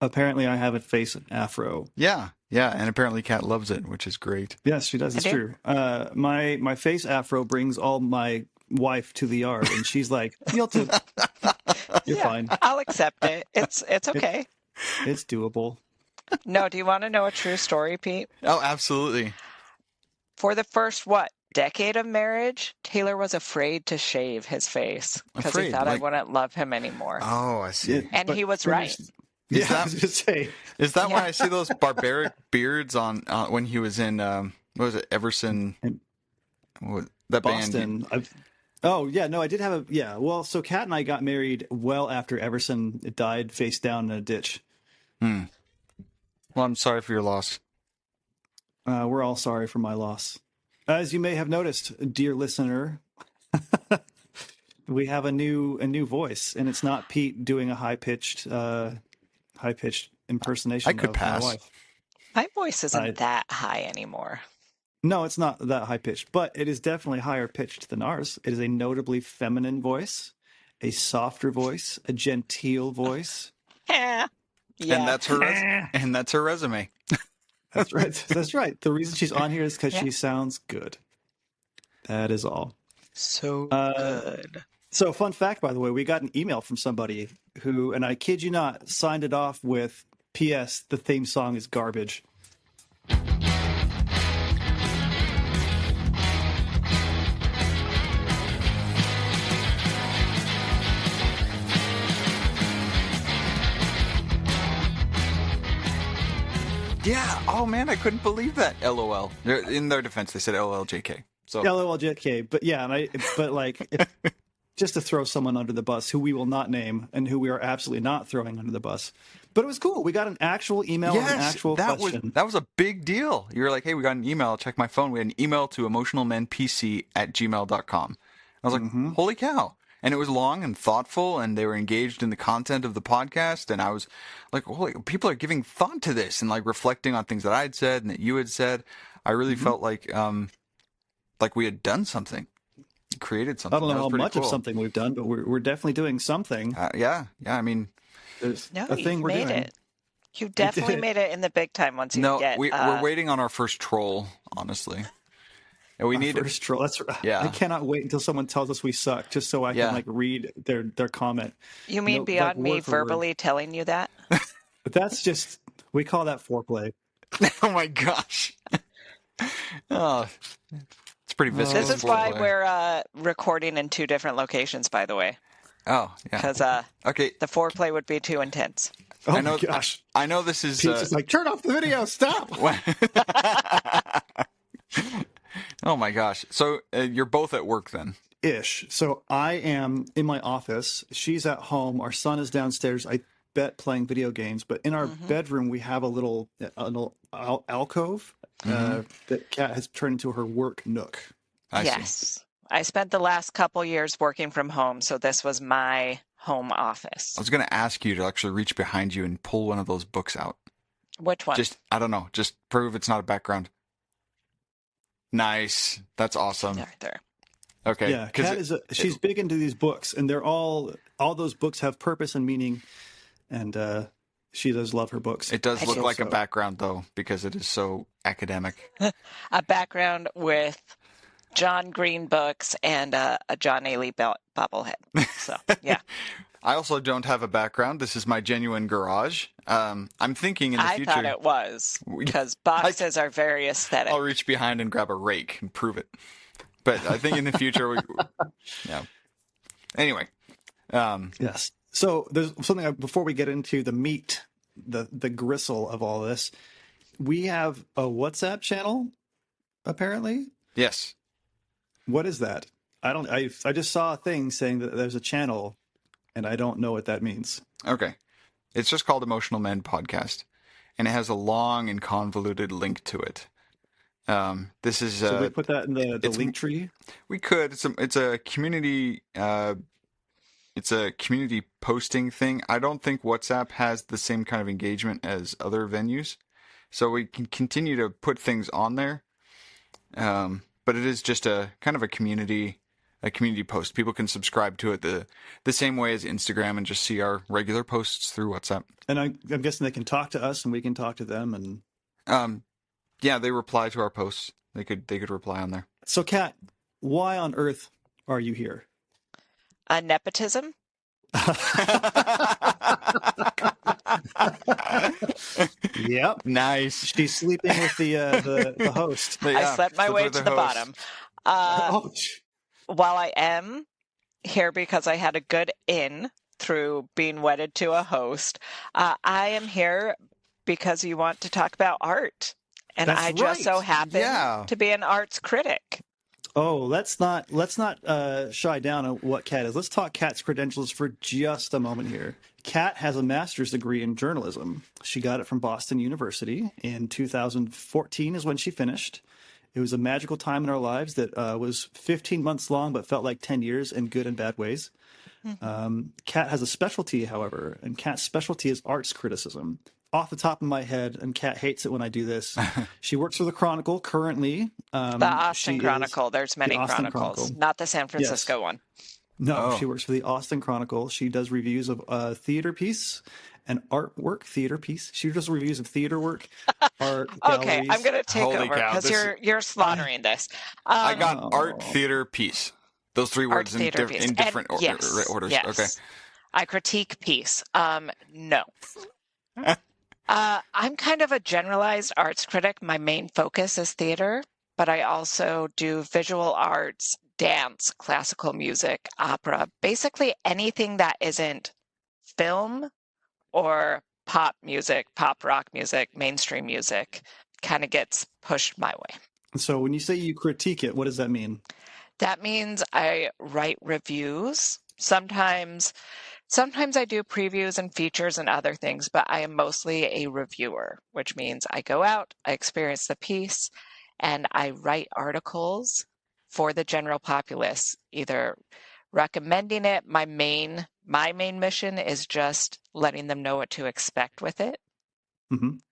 Apparently, I have a face afro. Yeah, yeah, and apparently Cat loves it, which is great. Yes, she does. I It's do. true. My face afro brings all my wife to the yard, and she's like, "You'll do. You're Yeah, fine. I'll accept it. It's It, okay. it's doable." No, do you want to know a true story, Pete? Oh, absolutely. For the first, decade of marriage, Taylor was afraid to shave his face because he Afraid, thought I like, wouldn't love him anymore. oh, I see. And But he was finish. right. Yeah, that- I was gonna say. Is that why Yeah. I see those barbaric beards on when he was in what was it, Everson? In That Boston. Oh yeah, no, I did have a yeah. Well, so Kat and I got married well after Everson died face down in a ditch. band? Well, I'm sorry for your loss. We're all sorry for my loss. As you may have noticed, dear listener, we have a new voice, and it's not Pete doing a high pitched impersonation I could of pass. my wife. My voice isn't I- that high anymore. No, it's not that high pitched, but it is definitely higher pitched than ours. It is a notably feminine voice, a softer voice, a genteel voice. Yeah. And that's her resume. That's right. That's right. The reason she's on here is because Yeah. she sounds good. That is all. So good. So, fun fact, by the way, we got an email from somebody who, and I kid you not, signed it off with P.S. The theme song is garbage. Yeah. Oh man, I couldn't believe that. LOL. In their defense, they said LLJK. So LOLJK. But yeah, just to throw someone under the bus who we will not name and who we are absolutely not throwing under the bus. But it was cool. We got an actual email and an actual question. that was a big deal. You were like, hey, we got an email. Check my phone. We had an email to emotionalmenpc@gmail.com. I was like, holy cow. And it was long and thoughtful, and they were engaged in the content of the podcast. And I was like, holy, people are giving thought to this and like reflecting on things that I'd said and that you had said. I really felt like we had done something, created something. I don't know That was how pretty much of cool. something we've done, but we're definitely doing something. Yeah. I mean, There's No, a thing you've we're made doing. it. You definitely made it in the big time once you no, get. we're waiting on our first troll, honestly. And we need First troll. That's right. Yeah. I cannot wait until someone tells us we suck, just so I Yeah. can like read their comment. You mean No, beyond like, me word for word. verbally telling you that? But that's just we call that foreplay. Oh my gosh. Oh, it's pretty viscous. This is why foreplay. we're recording in two different locations, by the way, Oh, yeah. because Okay. the foreplay would be too intense. Oh I know. my gosh. I know this is. Pete's just like, turn off the video. Stop. Oh my gosh. So you're both at work then? Ish. So I am in my office. She's at home. Our son is downstairs. I bet playing video games. But in our bedroom, we have a little alcove that Kat has turned into her work nook. I see. Yes. I spent the last couple years working from home, so this was my home office. I was going to ask you to actually reach behind you and pull one of those books out. Which one? Just, I don't know. Just prove it's not a background. Nice. That's awesome. There. Okay. Yeah, Kat she's big into these books, and they're all those books have purpose and meaning, and she does love her books. It does I look do. like a background though, because it is so academic. A background with John Green books and a John Ailey bobblehead. So, yeah. I also don't have a background. This is my genuine garage. I'm thinking in the I future. thought it was, because boxes are very aesthetic. I'll reach behind and grab a rake and prove it. But I think in the future, yeah. Anyway, Yes. So there's something before we get into the meat, the gristle of all this. We have a WhatsApp channel, apparently. yes. What is that? I just saw a thing saying that there's a channel, and I don't know what that means. Okay. It's just called Emotional Men Podcast, and it has a long and convoluted link to it. This is So we put that in the it's- link tree. we could. It's a community. It's a community posting thing. I don't think WhatsApp has the same kind of engagement as other venues, so we can continue to put things on there. But it is just a kind of a community a community post. People can subscribe to it the same way as Instagram and just see our regular posts through WhatsApp. And I'm guessing they can talk to us and we can talk to them. And yeah, they reply to our posts. They could reply on there. so, Cat, why on earth are you here? Nepotism. Yep. Nice. She's sleeping with the host. I slept my way to the bottom. While I am here because I had a good in through being wedded to a host, I am here because you want to talk about art. And That's I just so right. happen to be an arts critic. Oh, let's not shy down on what Cat is. Let's talk Cat's credentials for just a moment here. Cat has a master's degree in journalism. She got it from Boston University in 2014 is when she finished. It was a magical time in our lives that was 15 months long, but felt like 10 years in good and bad ways. Cat has a specialty, however, and Cat's specialty is arts criticism. Off the top of my head, and Kat hates it when I do this, she works for the Chronicle currently. The Austin Chronicle. There's many Chronicles, not the San Francisco one. No, she works for the Austin Chronicle. She does reviews of theater piece and artwork, theater piece. She does reviews of theater work, art galleries. Okay, I'm going to take over because you're slaughtering this. I got art, theater, piece. Those three words in different orders. Yes. Okay. I critique piece. No. I'm kind of a generalized arts critic. My main focus is theater, but I also do visual arts, dance, classical music, opera, basically anything that isn't film or pop music, pop rock music, mainstream music kind of gets pushed my way. So when you say you critique it, what does that mean? That means I write reviews. Sometimes I do previews and features and other things, but I am mostly a reviewer, which means I go out, I experience the piece, and I write articles for the general populace, either recommending it. My main mission is just letting them know what to expect with it,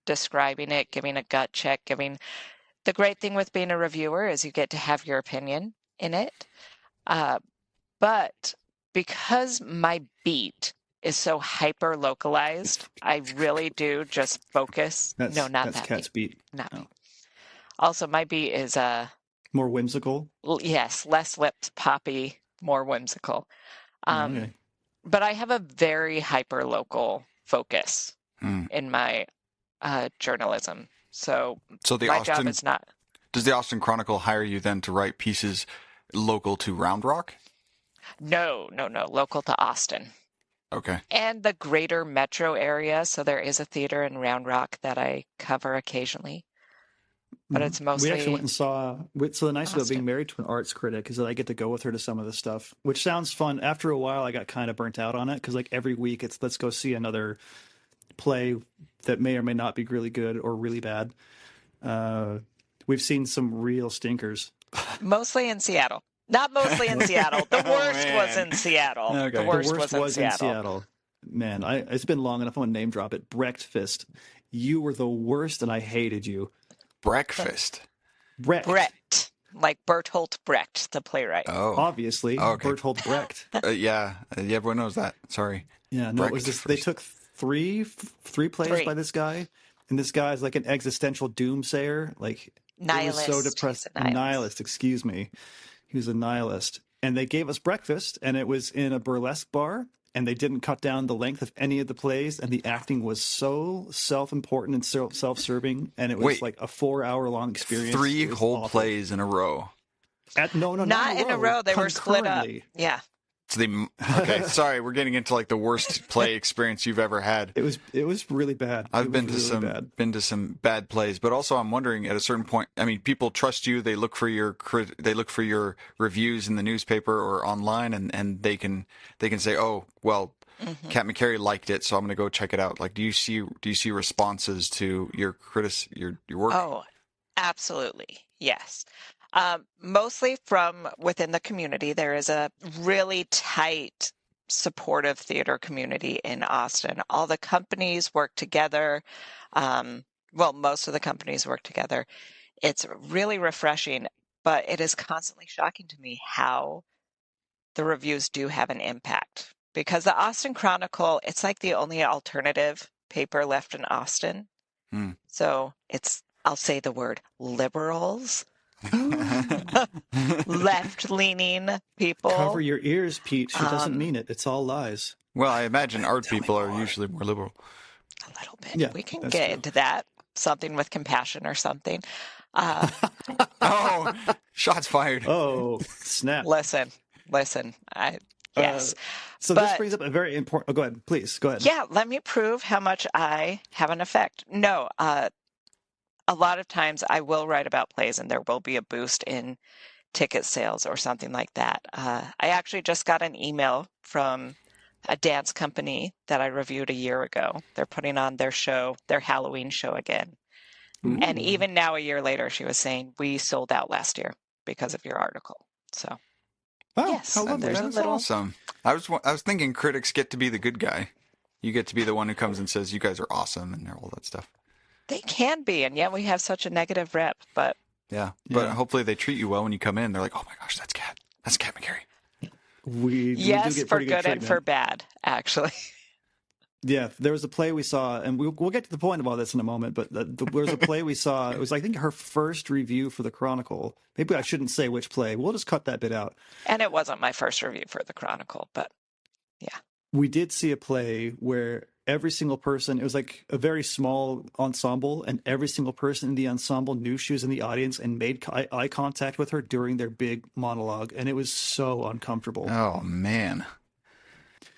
describing it, giving a gut check, the great thing with being a reviewer is you get to have your opinion in it. But because my beat is so hyper localized, I really do just focus. That's Cat's beat. Not me. Also, my beat is more whimsical. Yes, less lipped, poppy, more whimsical. But I have a very hyper local focus in my journalism. So my job is not. Does the Austin Chronicle hire you then to write pieces local to Round Rock? No. Local to Austin. Okay. And the greater metro area. So there is a theater in Round Rock that I cover occasionally. But it's mostly. We actually went and saw. So the nice about being married to an arts critic is that I get to go with her to some of this stuff, which sounds fun. After a while, I got kind of burnt out on it because like every week it's let's go see another play that may or may not be really good or really bad. We've seen some real stinkers. Mostly in Seattle. Not mostly in Seattle. The worst was in Seattle. Okay. The worst was in Seattle. Man, it's been long enough. I want to name drop it. Breakfast. You were the worst, and I hated you. Breakfast. Brecht. Like Bertolt Brecht, the playwright. Oh. Obviously. Okay. Bertolt Brecht. Yeah, everyone knows that. Sorry. Yeah, no, it was just, they took three plays by this guy, and this guy's like an existential doomsayer. Like, nihilist. He was so depressed. Nihilist, excuse me. He was a nihilist. And they gave us breakfast, and it was in a burlesque bar, and they didn't cut down the length of any of the plays, and the acting was so self-important and self-serving, and it was like a 4-hour-long experience. 3 whole plays in a row. Not in a row. They were split up. Yeah. So okay, sorry, we're getting into like the worst play experience you've ever had. It was really bad. I've been to some bad plays, but also I'm wondering at a certain point. I mean, people trust you. They look for your reviews in the newspaper or online, and they can say, oh, well, Cat McCarrey liked it, so I'm going to go check it out. Like, do you see responses to your work? Oh, absolutely, yes. Mostly from within the community. There is a really tight, supportive theater community in Austin. All the companies work together. Most of the companies work together. It's really refreshing, but it is constantly shocking to me how the reviews do have an impact. Because the Austin Chronicle, it's like the only alternative paper left in Austin. So it's, I'll say the word liberals, left-leaning people. Cover your ears, Pete. She doesn't mean it. It's all lies. Well, I imagine art people are usually more liberal. A little bit. Yeah, we can get into that. Something with compassion or something. Oh, shots fired. Oh, snap. Listen. Yes. So this brings up a very important... Oh, go ahead. Please, go ahead. Yeah, let me prove how much I have an effect. No, a lot of times I will write about plays and there will be a boost in ticket sales or something like that. I actually just got an email from a dance company that I reviewed a year ago. They're putting on their show, their Halloween show again. Ooh. And even now, a year later, she was saying, we sold out last year because of your article. So, yes, that's awesome. I was thinking critics get to be the good guy. You get to be the one who comes and says, you guys are awesome and all that stuff. They can be, and yet we have such a negative rep, but... Yeah, but hopefully they treat you well when you come in. They're like, oh my gosh, that's Cat McCarrey. We do get for pretty good and for bad, actually. Yeah, there was a play we saw, and we'll get to the point of all this in a moment, but there was a play we saw. It was, I think, her first review for the Chronicle. Maybe I shouldn't say which play. We'll just cut that bit out. And it wasn't my first review for the Chronicle, but yeah. We did see a play where every single person, it was like a very small ensemble, and every single person in the ensemble knew she was in the audience and made eye contact with her during their big monologue, and it was so uncomfortable. Oh, man.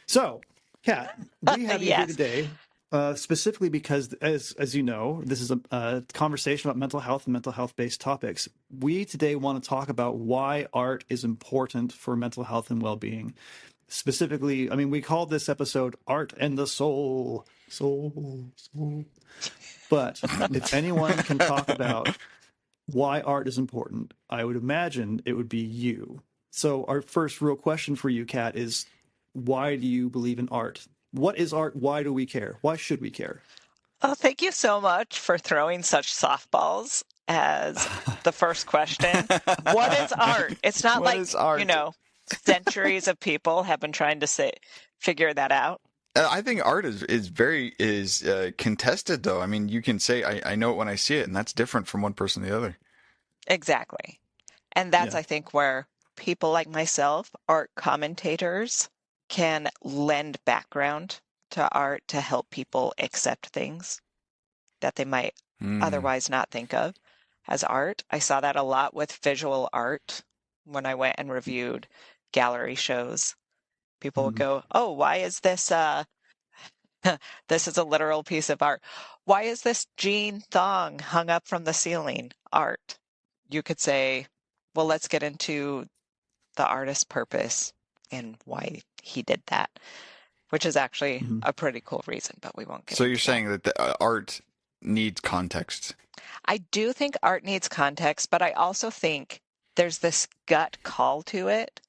So, Cat, we have you here today specifically because, as you know, this is a conversation about mental health and mental health-based topics. We today want to talk about why art is important for mental health and well-being. Specifically, I mean, we called this episode Art and the Soul. But if anyone can talk about why art is important, I would imagine it would be you. So our first real question for you, Kat, is why do you believe in art? What is art? Why do we care? Why should we care? Oh, thank you so much for throwing such softballs as the first question. What is art? It's not you know, centuries of people have been trying to figure that out. I think art is very contested, though. I mean, you can say, I know it when I see it, and that's different from one person to the other. Exactly. And that's, I think, where people like myself, art commentators, can lend background to art to help people accept things that they might otherwise not think of as art. I saw that a lot with visual art when I went and reviewed gallery shows. People would go, oh, why is this this is a literal piece of art. Why is this jean thong hung up from the ceiling? Art. You could say, well, let's get into the artist's purpose and why he did that, which is actually a pretty cool reason, but we won't get So into you're saying that the art needs context? I do think art needs context, but I also think there's this gut call to it,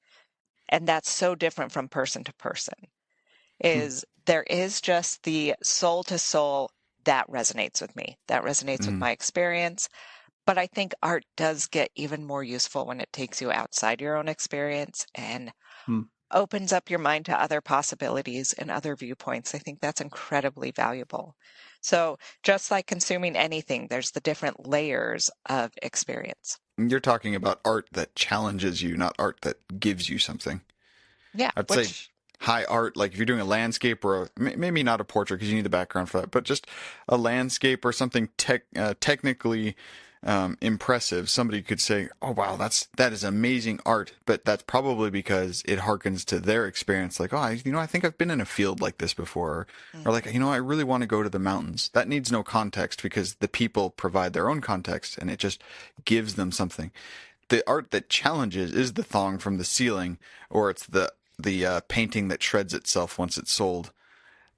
and that's so different from person to person. There is just the soul to soul that resonates with me, that resonates with my experience. But I think art does get even more useful when it takes you outside your own experience and opens up your mind to other possibilities and other viewpoints. I think that's incredibly valuable. So just like consuming anything, there's the different layers of experience. You're talking about art that challenges you, not art that gives you something. Yeah. I'd say high art, like if you're doing a landscape or maybe not a portrait because you need the background for that, but just a landscape or something technically impressive. Somebody could say, oh, wow, that is amazing art. But that's probably because it harkens to their experience. Like, oh, I think I've been in a field like this before. Or like, I really want to go to the mountains. That needs no context because the people provide their own context and it just gives them something. The art that challenges is the thong from the ceiling, or it's the painting that shreds itself once it's sold.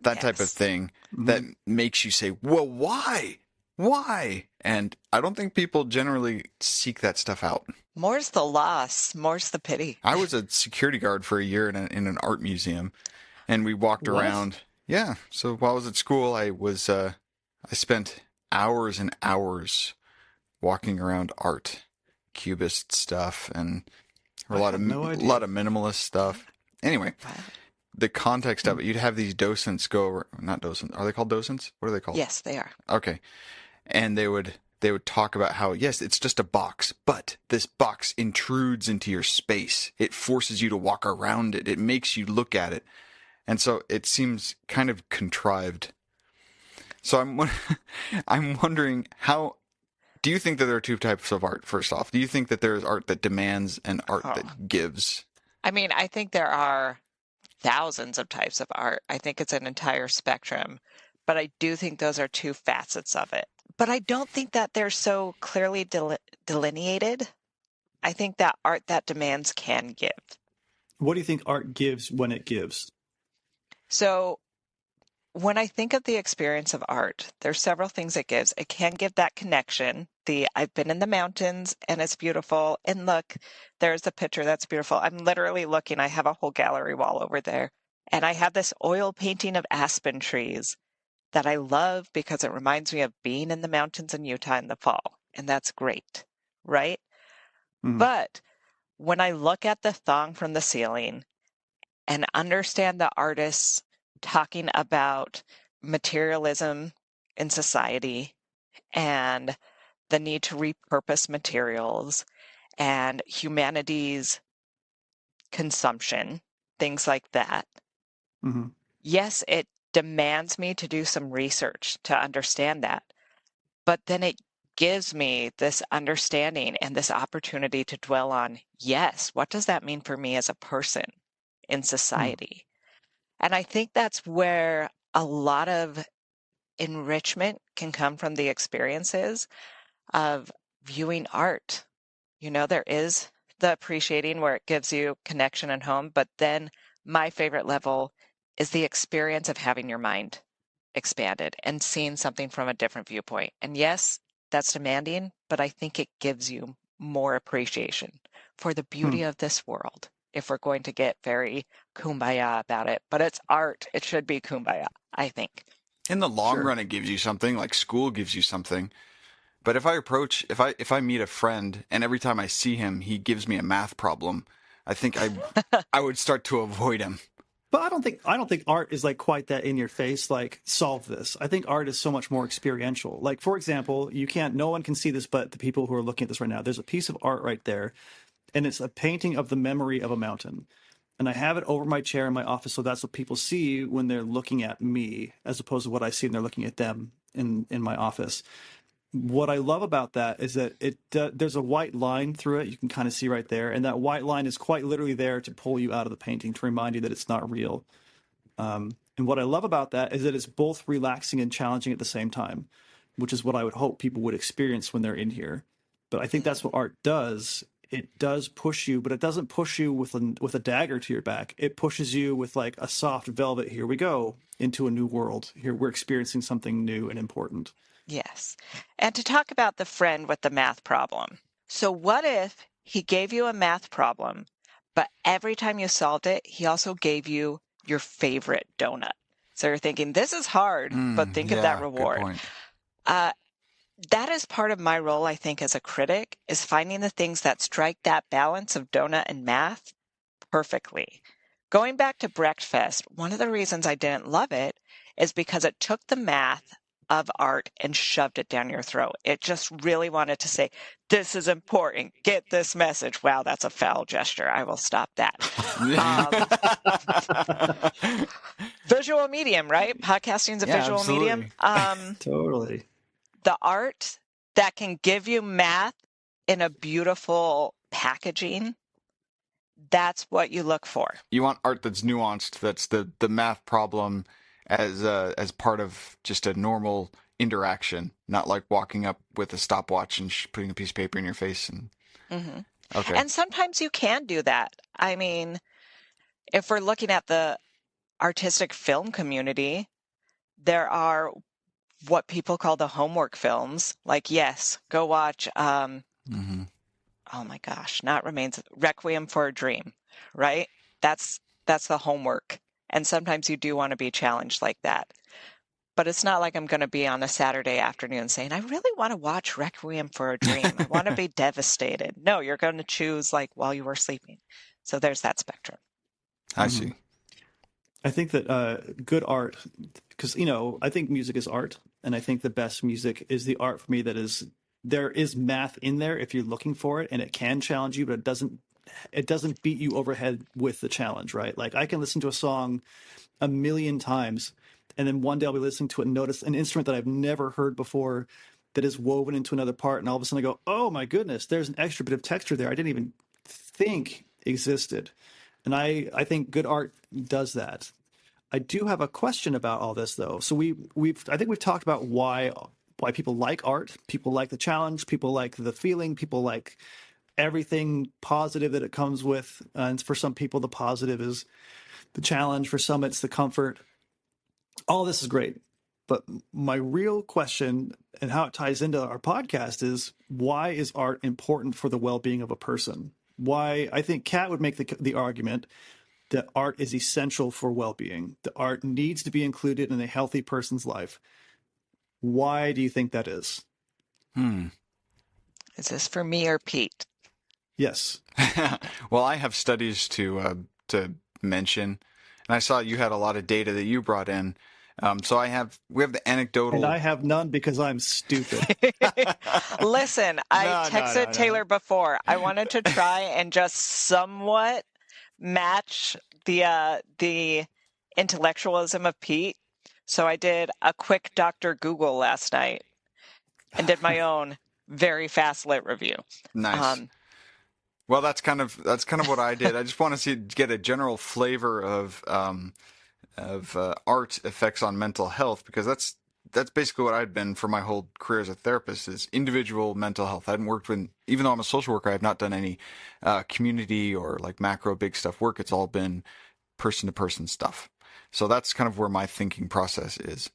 That type of thing that makes you say, well, why? Why? And I don't think people generally seek that stuff out. More's the loss. More's the pity. I was a security guard for a year in an art museum, and we walked around. Yeah. So while I was at school, I spent hours and hours walking around art, cubist stuff, and or I had no a idea. lot of minimalist stuff. Anyway, Wow. the context of it, you'd have these docents not docents, are they called docents? What are they called? Yes, they are. Okay. And they would talk about how, yes, it's just a box, but this box intrudes into your space. It forces you to walk around it. It makes you look at it. And so it seems kind of contrived. So I'm wondering, how do you think that there are two types of art? First off, do you think that there is art that demands and art Oh. that gives? I mean, I think there are thousands of types of art. I think it's an entire spectrum, but I do think those are two facets of it. But I don't think that they're so clearly delineated. I think that art that demands can give. What do you think art gives when it gives? So when I think of the experience of art, there's several things it gives. It can give that connection. I've been in the mountains and it's beautiful. And look, there's the picture that's beautiful. I'm literally looking. I have a whole gallery wall over there. And I have this oil painting of aspen trees that I love because it reminds me of being in the mountains in Utah in the fall. And that's great, right? Mm. But when I look at the thong from the ceiling and understand the artists talking about materialism in society and the need to repurpose materials and humanity's consumption, things like that. Mm-hmm. Yes, it demands me to do some research to understand that, but then it gives me this understanding and this opportunity to dwell on, yes, what does that mean for me as a person in society? And I think that's where a lot of enrichment can come from the experiences of viewing art. You know, there is the appreciating where it gives you connection and home, but then my favorite level is the experience of having your mind expanded and seeing something from a different viewpoint. And yes, that's demanding, but I think it gives you more appreciation for the beauty of this world if we're going to get very kumbaya about it. But it's art. It should be kumbaya, I think. In the long Sure. run, it gives you something, like school gives you something. But if I meet a friend and every time I see him, he gives me a math problem, I think I would start to avoid him. But I don't think art is like quite that in your face, like solve this. I think art is so much more experiential. Like, for example, no one can see this but the people who are looking at this right now. There's a piece of art right there, and it's a painting of the memory of a mountain. And I have it over my chair in my office, so that's what people see when they're looking at me, as opposed to what I see when they're looking at them in my office. What I love about that is that there's a white line through it. You can kind of see right there, and that white line is quite literally there to pull you out of the painting, to remind you that it's not real. And what I love about that is that it's both relaxing and challenging at the same time, which is what I would hope people would experience when they're in here. But I think that's what art does. It does push you, but it doesn't push you with a dagger to your back. It pushes you with like a soft velvet. Here we go into a new world. Here we're experiencing something new and important. Yes. And to talk about the friend with the math problem. So what if he gave you a math problem, but every time you solved it, he also gave you your favorite donut? So you're thinking, this is hard, but think of that reward. Good point. That is part of my role, I think, as a critic, is finding the things that strike that balance of donut and math perfectly. Going back to Breakfast, one of the reasons I didn't love it is because it took the math of art and shoved it down your throat. It just really wanted to say, this is important. Get this message. Wow, that's a foul gesture. I will stop that. Visual medium, right? Podcasting is a visual absolutely. medium. Totally. The art that can give you math in a beautiful packaging, that's what you look for. You want art that's nuanced, that's the math problem as part of just a normal interaction, not like walking up with a stopwatch and putting a piece of paper in your face. And okay. And sometimes you can do that. I mean, if we're looking at the artistic film community, there are what people call the homework films. Like, yes, go watch, oh my gosh, Requiem for a Dream, right? That's the homework. And sometimes you do want to be challenged like that. But it's not like I'm going to be on a Saturday afternoon saying, I really want to watch Requiem for a Dream. I want to be devastated. No, you're going to choose like while you were sleeping. So there's that spectrum. I see. I think that good art, because, I think music is art. And I think the best music is the art for me there is math in there if you're looking for it, and it can challenge you, but it doesn't beat you overhead with the challenge, right? Like I can listen to a song a million times, and then one day I'll be listening to it and notice an instrument that I've never heard before that is woven into another part, and all of a sudden I go, oh my goodness, there's an extra bit of texture there I didn't even think existed. And I think good art does that. I do have a question about all this, though. So I think we've talked about why people like art. People like the challenge. People like the feeling. People like everything positive that it comes with. And for some people, the positive is the challenge. For some, it's the comfort. All this is great. But my real question and how it ties into our podcast is, why is art important for the well-being of a person? Why? I think Cat would make the argument that art is essential for well-being. The art needs to be included in a healthy person's life. Why do you think that is? Is this for me or Pete? Yes. Well, I have studies to mention, and I saw you had a lot of data that you brought in. So we have the anecdotal. And I have none because I'm stupid. Listen, I texted Taylor before. I wanted to try and just somewhat match the intellectualism of Pete. So I did a quick Dr. Google last night and did my own very fast lit review. Nice. Well, that's kind of what I did. I just want to get a general flavor of art effects on mental health, because that's basically what I'd been for my whole career as a therapist, is individual mental health. I hadn't worked with, even though I'm a social worker, I've not done any community or like macro big stuff work. It's all been person to person stuff. So that's kind of where my thinking process is.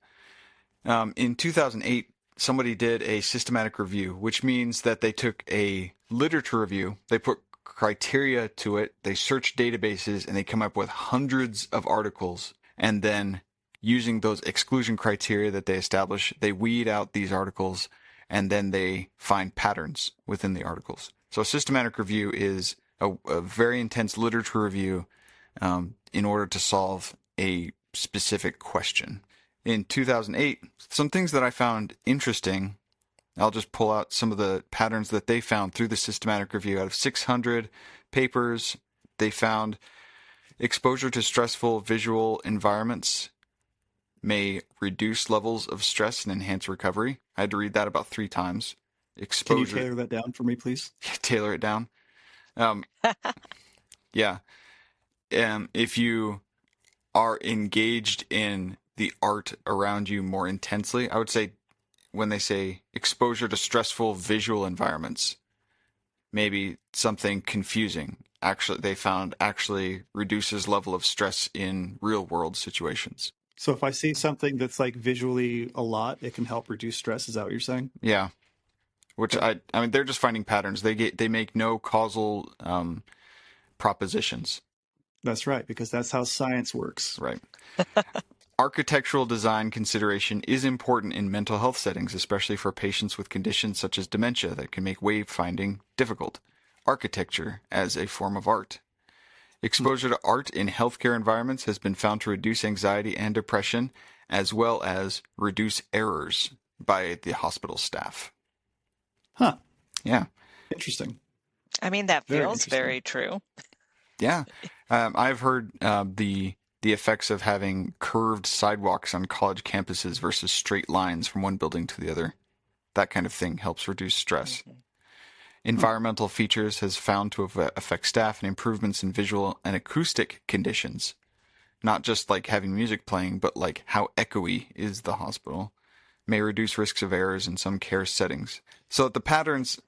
In 2008, somebody did a systematic review, which means that they took a literature review, they put criteria to it, they searched databases, and they come up with hundreds of articles. And then using those exclusion criteria that they establish, they weed out these articles, and then they find patterns within the articles. So a systematic review is a very intense literature review in order to solve a specific question. In 2008, some things that I found interesting, I'll just pull out some of the patterns that they found through the systematic review. Out of 600 papers, they found exposure to stressful visual environments may reduce levels of stress and enhance recovery. I had to read that about 3 times. Can you tailor that down for me, please? Tailor it down. Yeah. If you are engaged in the art around you more intensely, I would say when they say exposure to stressful visual environments, maybe something confusing. Actually, they found reduces level of stress in real world situations. So if I see something that's like visually a lot, it can help reduce stress. Is that what you're saying? Yeah. Which I mean, they're just finding patterns. They make no causal propositions. That's right, because that's how science works. Right. Architectural design consideration is important in mental health settings, especially for patients with conditions such as dementia that can make wayfinding difficult. Architecture as a form of art. Exposure to art in healthcare environments has been found to reduce anxiety and depression, as well as reduce errors by the hospital staff. Huh. Yeah. Interesting. I mean, that feels very true. Yeah. I've heard the effects of having curved sidewalks on college campuses versus straight lines from one building to the other. That kind of thing helps reduce stress. Mm-hmm. Environmental features has found to affect staff and improvements in visual and acoustic conditions. Not just like having music playing, but like how echoey is the hospital. May reduce risks of errors in some care settings. So the patterns,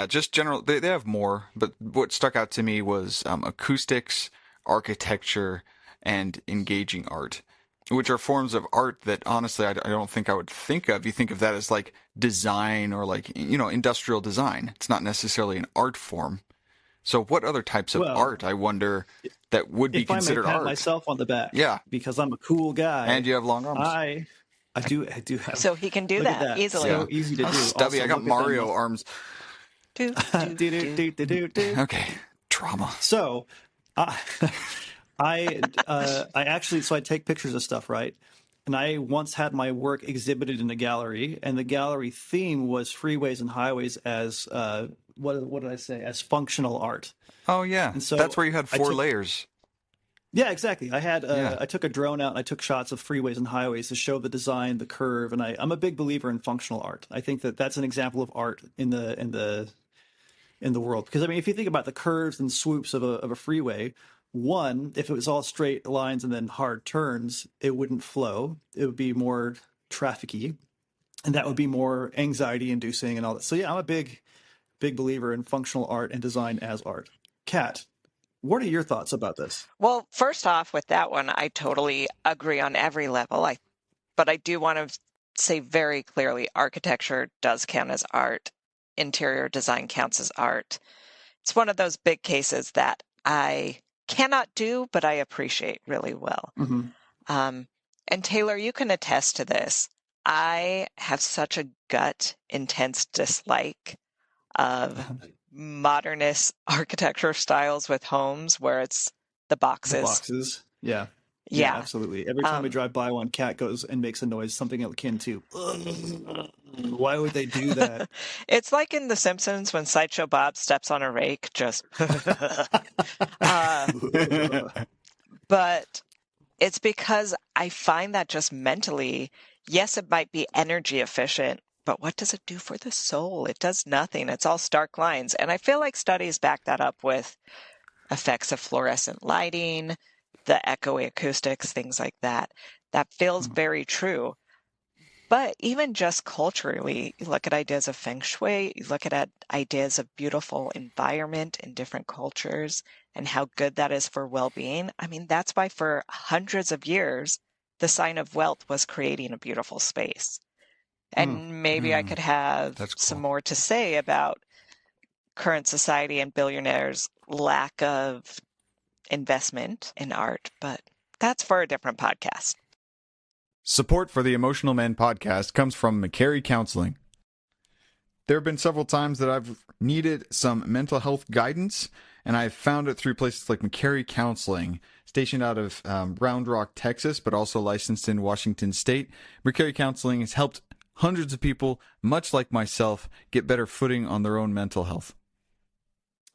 just general, they have more, but what stuck out to me was acoustics, architecture, and engaging art, which are forms of art that honestly I don't think I would think of. You think of that as like design or like, industrial design. It's not necessarily an art form. So what other types of art, I wonder, that would be considered art? If I may pat myself on the back, yeah, because I'm a cool guy, and you have long arms. I do have. So he can do Look at that easily. So easy to do. Stubby, Also, I got look at Mario them. arms. Do, do, do. Okay, trauma. So, I I actually I take pictures of stuff, right? And I once had my work exhibited in a gallery, and the gallery theme was freeways and highways as what did I say? As functional art. Oh yeah, And so that's where you had four layers. Yeah, exactly. I had Yeah. I took a drone out and I took shots of freeways and highways to show the design, the curve, and I'm a big believer in functional art. I think that that's an example of art in the world. Because I mean, if you think about the curves and swoops of a freeway, one, if it was all straight lines and then hard turns, it wouldn't flow. It would be more trafficy, and that would be more anxiety inducing and all that. So yeah, I'm a big believer in functional art and design as art. Kat, what are your thoughts about this? Well, first off, with that one, I totally agree on every level. But I do want to say very clearly, architecture does count as art. Interior design counts as art. It's one of those big cases that I cannot do, but I appreciate really well. Mm-hmm. And Taylor, you can attest to this. I have such a intense dislike of modernist architecture styles with homes where it's the boxes. The boxes, yeah. Yeah, absolutely. Every time we drive by one, Cat goes and makes a noise, something akin to, why would they do that? It's like in The Simpsons when Sideshow Bob steps on a rake, just. But it's because I find that just mentally, yes, it might be energy efficient, but what does it do for the soul? It does nothing. It's all stark lines. And I feel like studies back that up with effects of fluorescent lighting, the echoey acoustics, things like that. That feels very true. But even just culturally, you look at ideas of feng shui, you look at ideas of beautiful environment in different cultures and how good that is for well-being. I mean, that's why for hundreds of years, the sign of wealth was creating a beautiful space. And maybe I could have some more to say about current society and billionaires' lack of investment in art, but that's for a different podcast. Support for the Emotional Men podcast comes from McCarrey Counseling. There have been several times that I've needed some mental health guidance, and I've found it through places like McCarrey Counseling, stationed out of Round Rock, Texas, but also licensed in Washington State. McCarrey Counseling has helped hundreds of people, much like myself, get better footing on their own mental health.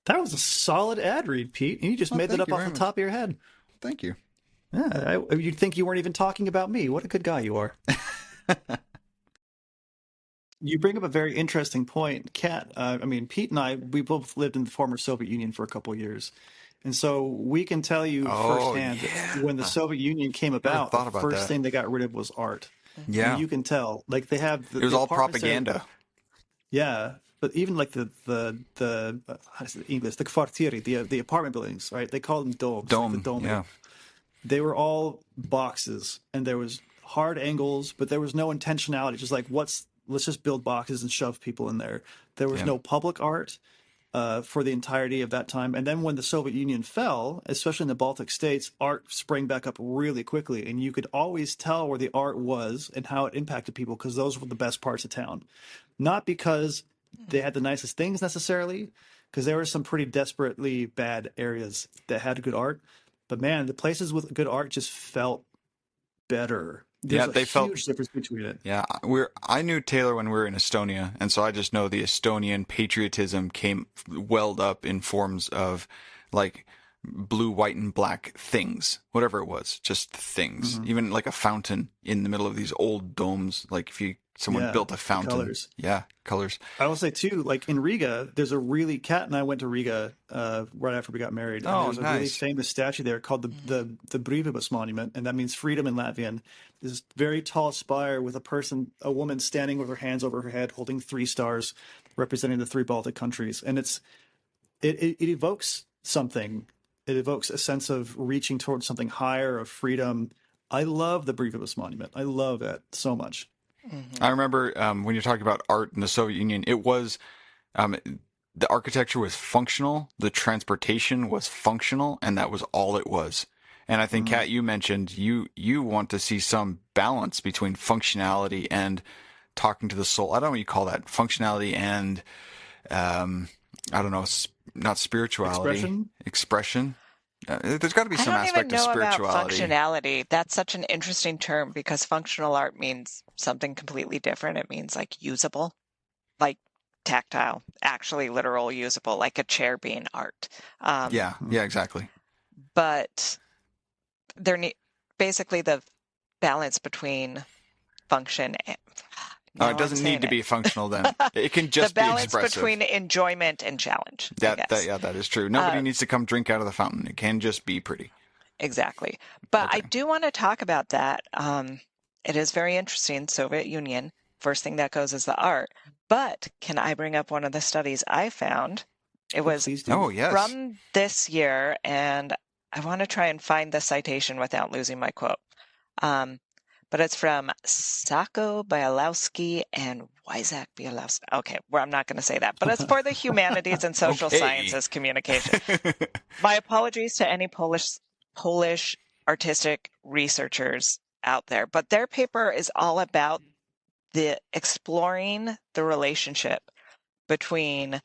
That was a solid ad read, Pete. You just made that up off the top of your head. Thank you. Yeah, you'd think you weren't even talking about me. What a good guy you are. You bring up a very interesting point, Kat. I mean, Pete and I, we both lived in the former Soviet Union for a couple of years. And so we can tell you firsthand that when the Soviet Union came about, the first thing they got rid of was art. Yeah. And you can tell. Like they have... It was all propaganda. Yeah. But even like how is it in English? The kvartieri, the apartment buildings, right? They call them domes. Dome, like the dome. yeah. They were all boxes, and there was hard angles, but there was no intentionality. Just like let's just build boxes and shove people in there. There was no public art for the entirety of that time. And then when the Soviet Union fell, especially in the Baltic states, art sprang back up really quickly, and you could always tell where the art was and how it impacted people because those were the best parts of town. Not because they had the nicest things necessarily, because there were some pretty desperately bad areas that had good art. But man, the places with good art just felt better. There's a huge difference between it. Yeah, I knew Taylor when we were in Estonia, and so I just know the Estonian patriotism welled up in forms of like blue, white, and black things, whatever it was, just things. Mm-hmm. Even like a fountain in the middle of these old domes, like if someone built a fountain. Colors. Yeah, colors. I will say too, like in Riga, there's a really Kat and I went to Riga right after we got married. And there's a really famous statue there called the Brīvības monument, and that means freedom in Latvian. This very tall spire with a woman standing with her hands over her head, holding 3 stars, representing the 3 Baltic countries, and it evokes something. It evokes a sense of reaching towards something higher, of freedom. I love the Brīvības monument. I love it so much. Mm-hmm. I remember when you're talking about art in the Soviet Union, it was the architecture was functional, the transportation was functional, and that was all it was. And I think, Kat, you mentioned you want to see some balance between functionality and talking to the soul. I don't know what you call that. Functionality and, I don't know, not spirituality. Expression. There's got to be some aspect of spirituality. I don't even know about functionality. That's such an interesting term because functional art means something completely different. It means like usable, like tactile, actually literal usable, like a chair being art. Yeah, exactly. But basically the balance between function and it doesn't need to be functional then. It can just be expressive. The balance between enjoyment and challenge. That is true. Nobody needs to come drink out of the fountain. It can just be pretty. Exactly. But I do want to talk about that. It is very interesting. Soviet Union, first thing that goes is the art. But can I bring up one of the studies I found? It was from this year, and I want to try and find the citation without losing my quote. But it's from Sako Bialowski and Wyzak Bialowski. Okay, well, I'm not going to say that, but it's for the humanities and social sciences communication. My apologies to any Polish artistic researchers out there, but their paper is all about exploring the relationship between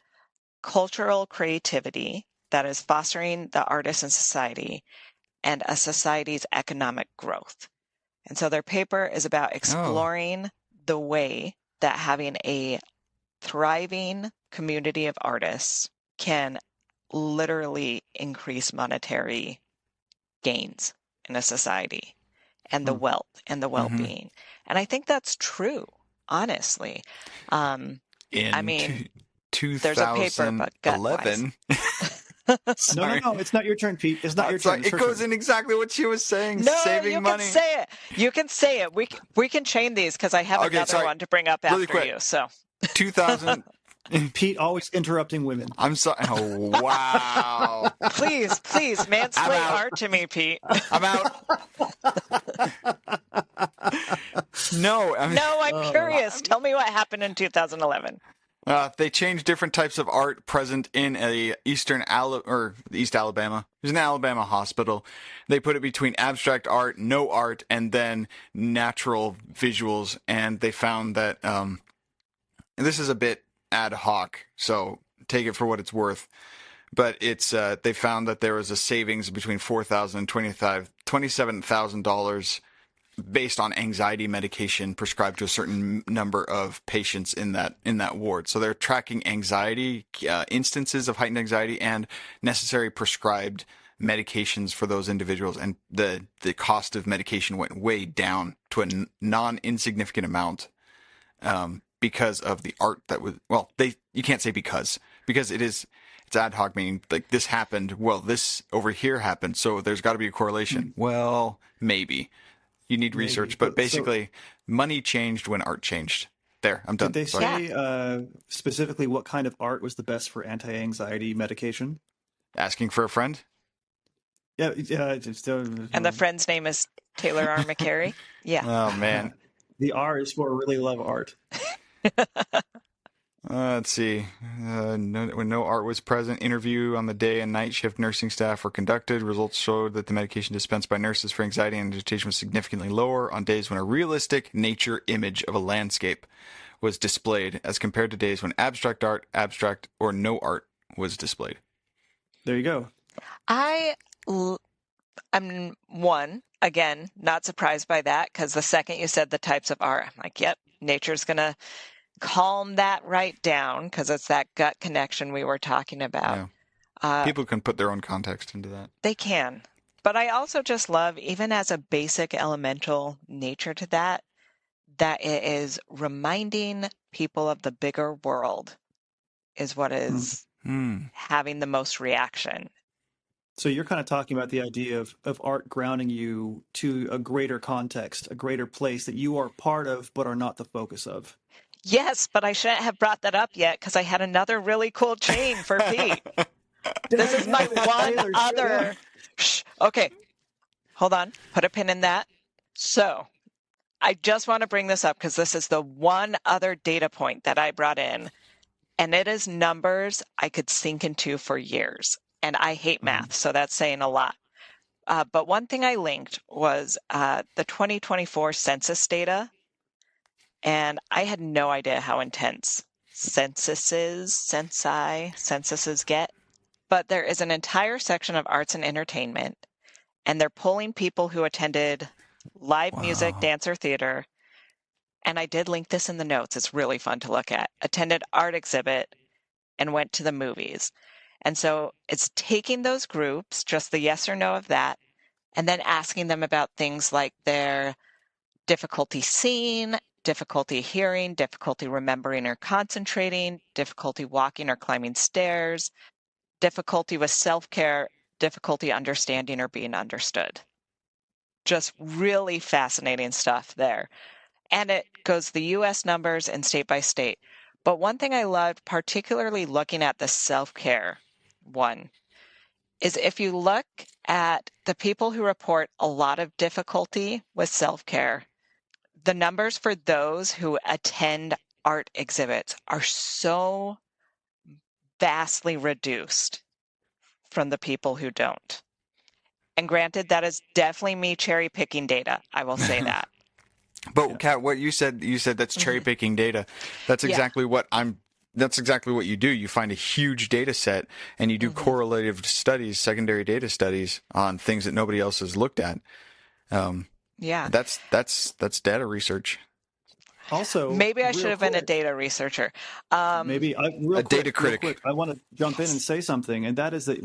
cultural creativity that is fostering the artist and society and a society's economic growth. And so their paper is about exploring the way that having a thriving community of artists can literally increase monetary gains in a society and the wealth and the well-being. And I think that's true, honestly. I mean, 2011. There's a paper, but gut-wise. No, it's not your turn, Pete. It's not your turn. It goes in exactly what she was saying, saving money. You can say it. You can say it. We can chain these because I have another one to bring up after you. So 2000. Pete always interrupting women. I'm sorry. Oh, wow. Please, mansplain art to me, Pete. I'm out. No, I'm curious. Tell me what happened in 2011. They changed different types of art present in East Alabama. There's an Alabama hospital. They put it between abstract art, no art, and then natural visuals. And they found that this is a bit ad hoc, so take it for what it's worth. But it's they found that there was a savings between $4,000 and $27,000 based on anxiety medication prescribed to a certain number of patients in that ward. So they're tracking anxiety, instances of heightened anxiety, and necessary prescribed medications for those individuals. And the cost of medication went way down to a non-insignificant amount because of the art that was. Well, you can't say because it's ad hoc, meaning like this happened. Well, this over here happened, so there's got to be a correlation. Well, maybe. You need research, but basically, money changed when art changed. There, I'm done. Did they say specifically what kind of art was the best for anti-anxiety medication? Asking for a friend? Yeah. And the friend's name is Taylor R. McCarrey? Yeah. Oh, man. The R is for really love art. Let's see. When no art was present, interview on the day and night shift nursing staff were conducted. Results showed that the medication dispensed by nurses for anxiety and agitation was significantly lower on days when a realistic nature image of a landscape was displayed as compared to days when abstract art, abstract, or no art was displayed. There you go. I'm again, not surprised by that because the second you said the types of art, I'm like, yep, nature's going to calm that right down because it's that gut connection we were talking about. Yeah. People can put their own context into that. They can. But I also just love, even as a basic elemental nature to that it is reminding people of the bigger world is what is having the most reaction. So you're kind of talking about the idea of art grounding you to a greater context, a greater place that you are part of but are not the focus of. Yes, but I shouldn't have brought that up yet because I had another really cool chain for Pete. This is my one other... Shh. Okay, hold on. Put a pin in that. So I just want to bring this up because this is the one other data point that I brought in, and it is numbers I could sink into for years. And I hate math, so that's saying a lot. But one thing I linked was the 2024 census data, and I had no idea how intense censuses get. But there is an entire section of arts and entertainment, and they're polling people who attended live music, dance, or theater. And I did link this in the notes. It's really fun to look at. Attended art exhibit and went to the movies. And so it's taking those groups, just the yes or no of that, and then asking them about things like their difficulty seeing, difficulty hearing, difficulty remembering or concentrating, difficulty walking or climbing stairs, difficulty with self-care, difficulty understanding or being understood. Just really fascinating stuff there. And it goes the U.S. numbers and state by state. But one thing I loved, particularly looking at the self-care one, is if you look at the people who report a lot of difficulty with self-care, the numbers for those who attend art exhibits are so vastly reduced from the people who don't. And granted, that is definitely me cherry picking data. I will say that. But Kat, what you said that's cherry picking data. That's exactly that's exactly what you do. You find a huge data set and you do correlative studies, secondary data studies on things that nobody else has looked at. That's data research. Also, maybe I should have been a data researcher. Maybe data critic. I want to jump in and say something, and that is that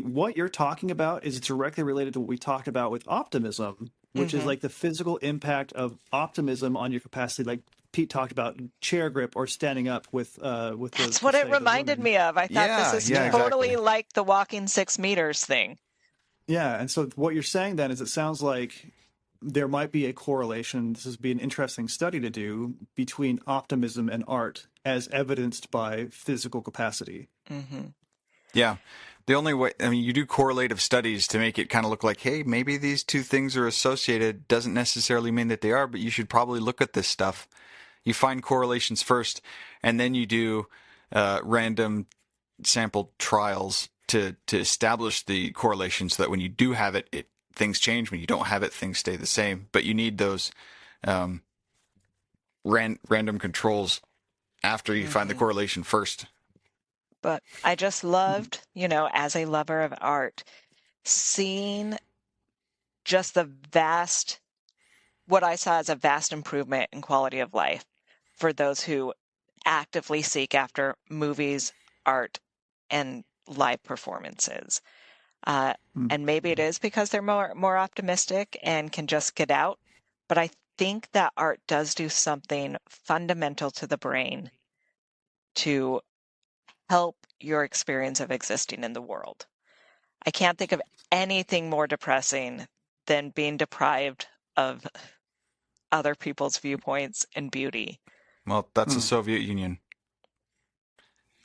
what you're talking about is directly related to what we talked about with optimism, which is like the physical impact of optimism on your capacity. Like Pete talked about chair grip or standing up with. That's what it reminded me of. I thought this is totally like the walking 6 meters thing. Yeah, and so what you're saying then is it sounds like there might be a correlation. This would be an interesting study to do between optimism and art as evidenced by physical capacity. Yeah. The only way, I mean, you do correlative studies to make it kind of look like, hey, maybe these two things are associated. Doesn't necessarily mean that they are, but you should probably look at this stuff. You find correlations first, and then you do random sample trials to establish the correlation so that when you do have it, things change. When you don't have it, things stay the same. But you need those random controls after you find the correlation first. But I just loved, as a lover of art, seeing just what I saw as a vast improvement in quality of life for those who actively seek after movies, art, and live performances. And maybe it is because they're more optimistic and can just get out. But I think that art does do something fundamental to the brain to help your experience of existing in the world. I can't think of anything more depressing than being deprived of other people's viewpoints and beauty. Well, that's the Soviet Union.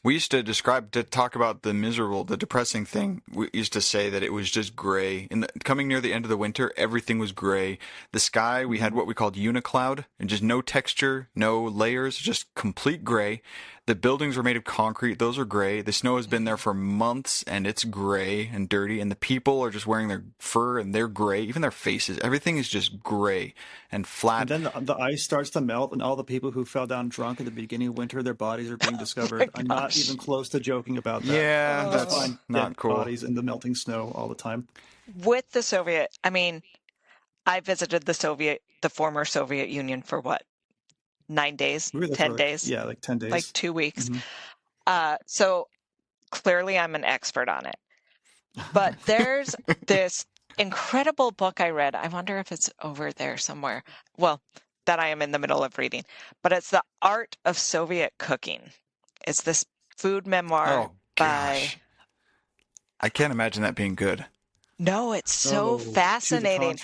We used to talk about the depressing thing. We used to say that it was just gray. Coming near the end of the winter, everything was gray. The sky, we had what we called unicloud, and just no texture, no layers, just complete gray. The buildings were made of concrete. Those are gray. The snow has been there for months, and it's gray and dirty. And the people are just wearing their fur, and they're gray. Even their faces. Everything is just gray and flat. And then the ice starts to melt, and all the people who fell down drunk at the beginning of winter, their bodies are being discovered. I'm not even close to joking about that. Yeah, that's not cool. Bodies in the melting snow all the time. With the Soviet, I visited the former Soviet Union for what? 9 days, 10 days? Yeah, like 10 days. Like 2 weeks. So clearly I'm an expert on it. But there's this incredible book I read. I wonder if it's over there somewhere. Well, that I am in the middle of reading. But it's The Art of Soviet Cooking. It's this food memoir by... I can't imagine that being good. No, it's so fascinating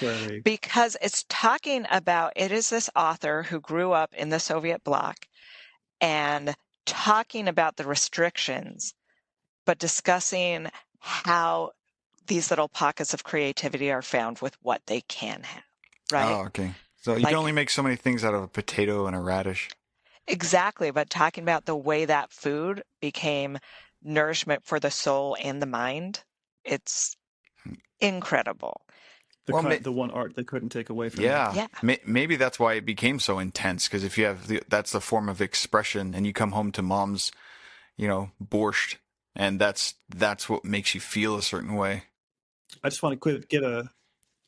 because it's talking about, it is this author who grew up in the Soviet bloc and talking about the restrictions, but discussing how these little pockets of creativity are found with what they can have, right? Oh, okay. So you can only make so many things out of a potato and a radish. Exactly, but talking about the way that food became nourishment for the soul and the mind, it's incredible. The one art they couldn't take away from you. Yeah. Maybe that's why it became so intense, because if you have that's the form of expression, and you come home to mom's, borscht, and that's what makes you feel a certain way. I just want to give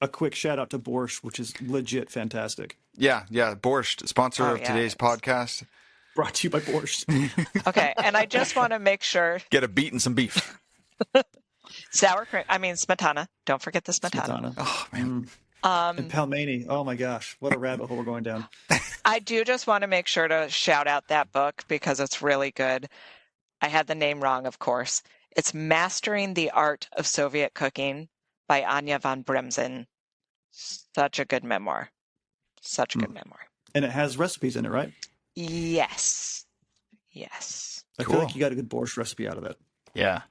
a quick shout out to Borscht, which is legit fantastic. Yeah, Borscht, sponsor of today's podcast. Brought to you by Borscht. Okay, and I just want to make sure. Get a beet and some beef. Sour cream. I mean, smetana. Don't forget the smetana. Oh, man. And pelmeni. Oh, my gosh. What a rabbit hole we're going down. I do just want to make sure to shout out that book because it's really good. I had the name wrong, of course. It's Mastering the Art of Soviet Cooking by Anya von Bremzen. Such a good memoir. Such a good memoir. And it has recipes in it, right? Yes. I feel like you got a good borscht recipe out of it. Yeah.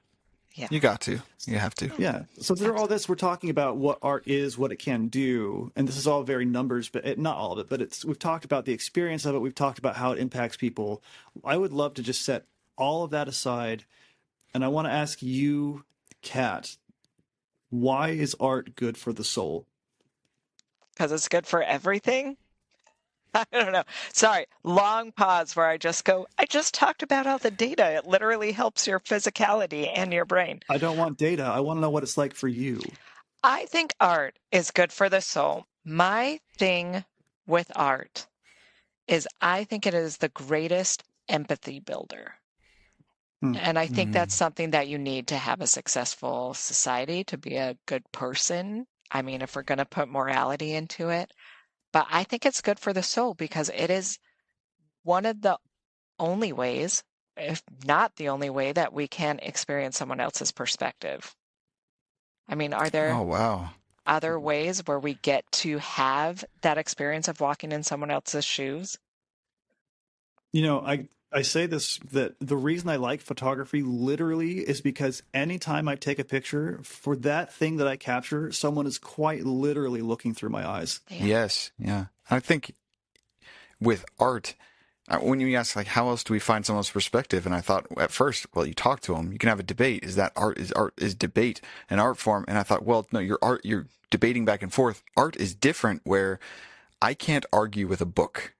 You got to. You have to. Yeah. So through all this, we're talking about what art is, what it can do. And this is all very numbers, but not all of it. But we've talked about the experience of it. We've talked about how it impacts people. I would love to just set all of that aside. And I want to ask you, Cat, why is art good for the soul? Because it's good for everything? I don't know. Sorry, long pause where I just go, I just talked about all the data. It literally helps your physicality and your brain. I don't want data. I want to know what it's like for you. I think art is good for the soul. My thing with art is I think it is the greatest empathy builder. And I think that's something that you need to have a successful society, to be a good person. I mean, if we're going to put morality into it. But I think it's good for the soul because it is one of the only ways, if not the only way, that we can experience someone else's perspective. I mean, are there other ways where we get to have that experience of walking in someone else's shoes? I say this, that the reason I like photography literally is because anytime I take a picture, for that thing that I capture, someone is quite literally looking through my eyes. Yeah. Yes. Yeah. I think with art, when you ask, like, how else do we find someone's perspective? And I thought at first, well, you talk to them, you can have a debate. Is debate an art form? And I thought, well, no, you're debating back and forth. Art is different, where I can't argue with a book.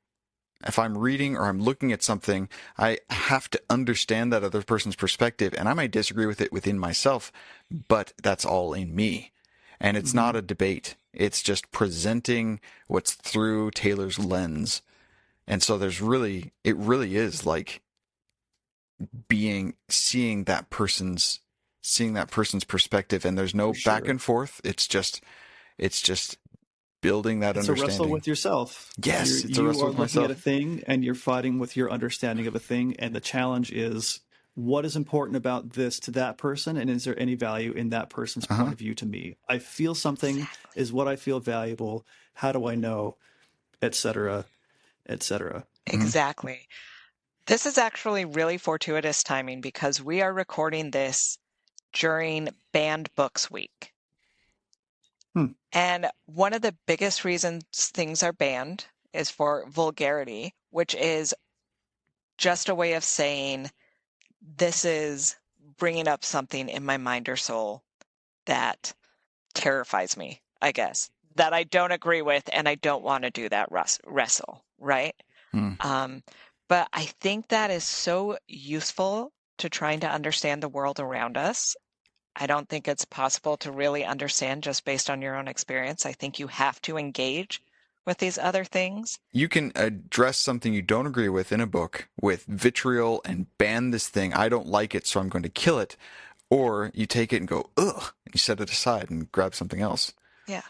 If I'm reading or I'm looking at something, I have to understand that other person's perspective, and I might disagree with it within myself, but that's all in me. And it's not a debate. It's just presenting what's through Taylor's lens. And so it really is like seeing that person's perspective, and there's no back and forth. It's just building that understanding. It's a wrestle with yourself. Yes, it's a wrestle with myself. You are looking at a thing and you're fighting with your understanding of a thing, and the challenge is, what is important about this to that person, and is there any value in that person's point of view to me? I feel something is what I feel valuable. How do I know, et cetera, et cetera. Exactly. This is actually really fortuitous timing because we are recording this during Banned Books Week. And one of the biggest reasons things are banned is for vulgarity, which is just a way of saying this is bringing up something in my mind or soul that terrifies me, I guess, that I don't agree with, and I don't want to do that wrestle, right? But I think that is so useful to trying to understand the world around us. I don't think it's possible to really understand just based on your own experience. I think you have to engage with these other things. You can address something you don't agree with in a book with vitriol and ban this thing. I don't like it, so I'm going to kill it. Or you take it and go, ugh, and you set it aside and grab something else. Yeah.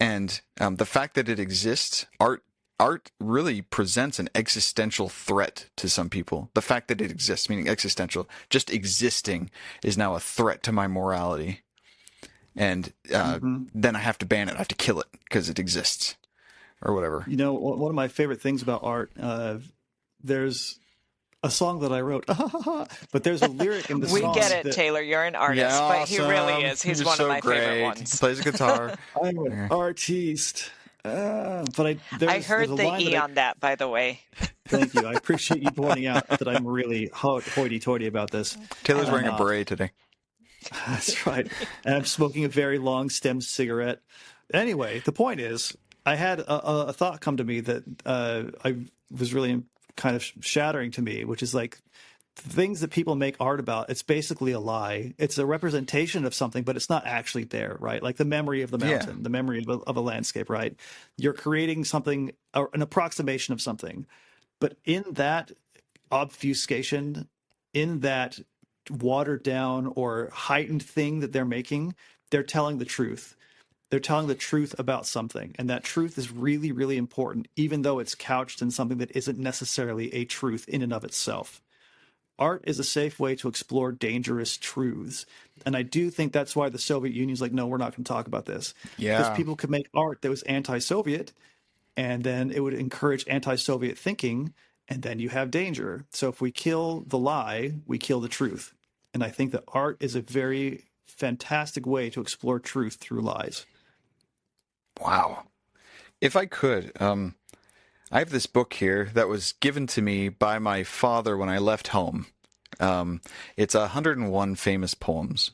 And the fact that it exists, art really presents an existential threat to some people. The fact that it exists, meaning existential, just existing, is now a threat to my morality. And then I have to ban it. I have to kill it because it exists or whatever. One of my favorite things about art, there's a song that I wrote, but there's a lyric in the song. We get it, Taylor. You're an artist, but he really is. He's one of my favorite ones. He plays a guitar. I'm an artiste. But I heard the E on that, by the way. Thank you. I appreciate you pointing out that I'm really hoity-toity about this. Taylor's wearing a beret today. That's right. And I'm smoking a very long stem cigarette. Anyway, the point is, I had a thought come to me that I was really kind of shattering to me, which is like things that people make art about. It's basically a lie. It's a representation of something, but it's not actually there, right? Like the memory of the Yeah. mountain, the memory of a landscape, right? You're creating something, or an approximation of something, but in that obfuscation, in that watered down or heightened thing that they're making, they're telling the truth. They're telling the truth about something. And that truth is really, really important, even though it's couched in something that isn't necessarily a truth in and of itself. Art is a safe way to explore dangerous truths. And I do think that's why the Soviet Union's like, no, we're not going to talk about this. Because Yeah. people could make art that was anti Soviet, and then it would encourage anti-Soviet thinking, and then you have danger. So if we kill the lie, we kill the truth. And I think that art is a very fantastic way to explore truth through lies. Wow. If I could, I have this book here that was given to me by my father when I left home. It's 101 famous poems.